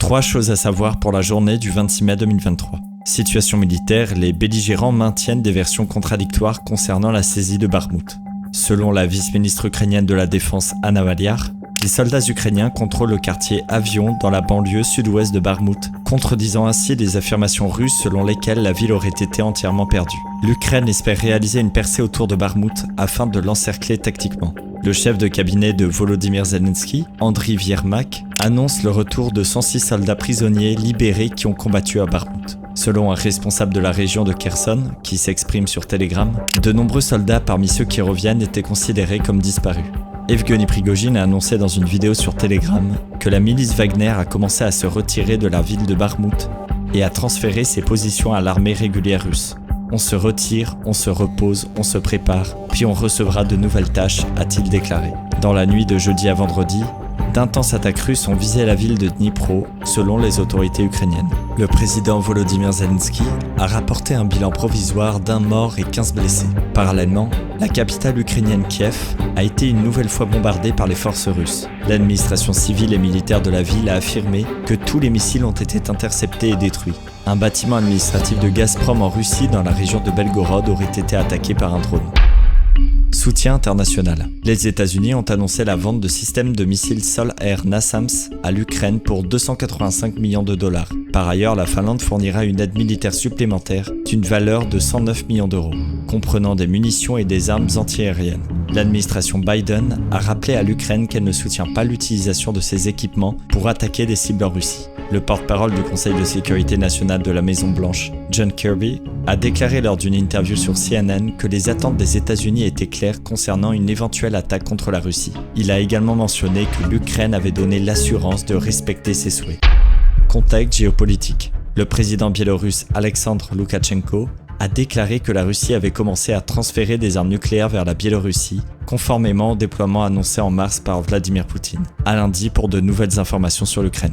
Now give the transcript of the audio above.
3 choses à savoir pour la journée du 26 mai 2023. Situation militaire, les belligérants maintiennent des versions contradictoires concernant la saisie de Bakhmout. Selon la vice-ministre ukrainienne de la Défense Anna Maliar, les soldats ukrainiens contrôlent le quartier Avion dans la banlieue sud-ouest de Bakhmout, contredisant ainsi les affirmations russes selon lesquelles la ville aurait été entièrement perdue. L'Ukraine espère réaliser une percée autour de Bakhmout afin de l'encercler tactiquement. Le chef de cabinet de Volodymyr Zelensky, Andriy Yermak, annonce le retour de 106 soldats prisonniers libérés qui ont combattu à Bakhmout. Selon un responsable de la région de Kherson, qui s'exprime sur Telegram, de nombreux soldats parmi ceux qui reviennent étaient considérés comme disparus. Evgeny Prigojine a annoncé dans une vidéo sur Telegram que la milice Wagner a commencé à se retirer de la ville de Bakhmout et à transférer ses positions à l'armée régulière russe. On se retire, on se repose, on se prépare, puis on recevra de nouvelles tâches, a-t-il déclaré. Dans la nuit de jeudi à vendredi, d'intenses attaques russes ont visé la ville de Dnipro, selon les autorités ukrainiennes. Le président Volodymyr Zelensky a rapporté un bilan provisoire d'1 mort et 15 blessés. Parallèlement, la capitale ukrainienne Kiev a été une nouvelle fois bombardée par les forces russes. L'administration civile et militaire de la ville a affirmé que tous les missiles ont été interceptés et détruits. Un bâtiment administratif de Gazprom en Russie dans la région de Belgorod aurait été attaqué par un drone. Soutien international. Les États-Unis ont annoncé la vente de systèmes de missiles sol-air NASAMS à l'Ukraine pour 285 millions de dollars. Par ailleurs, la Finlande fournira une aide militaire supplémentaire d'une valeur de 109 millions d'euros, comprenant des munitions et des armes antiaériennes. L'administration Biden a rappelé à l'Ukraine qu'elle ne soutient pas l'utilisation de ces équipements pour attaquer des cibles en Russie. Le porte-parole du Conseil de sécurité nationale de la Maison-Blanche, John Kirby, a déclaré lors d'une interview sur CNN que les attentes des États-Unis étaient claires concernant une éventuelle attaque contre la Russie. Il a également mentionné que l'Ukraine avait donné l'assurance de respecter ses souhaits. Contexte géopolitique. Le président biélorusse Alexandre Loukachenko a déclaré que la Russie avait commencé à transférer des armes nucléaires vers la Biélorussie, conformément au déploiement annoncé en mars par Vladimir Poutine. À lundi pour de nouvelles informations sur l'Ukraine.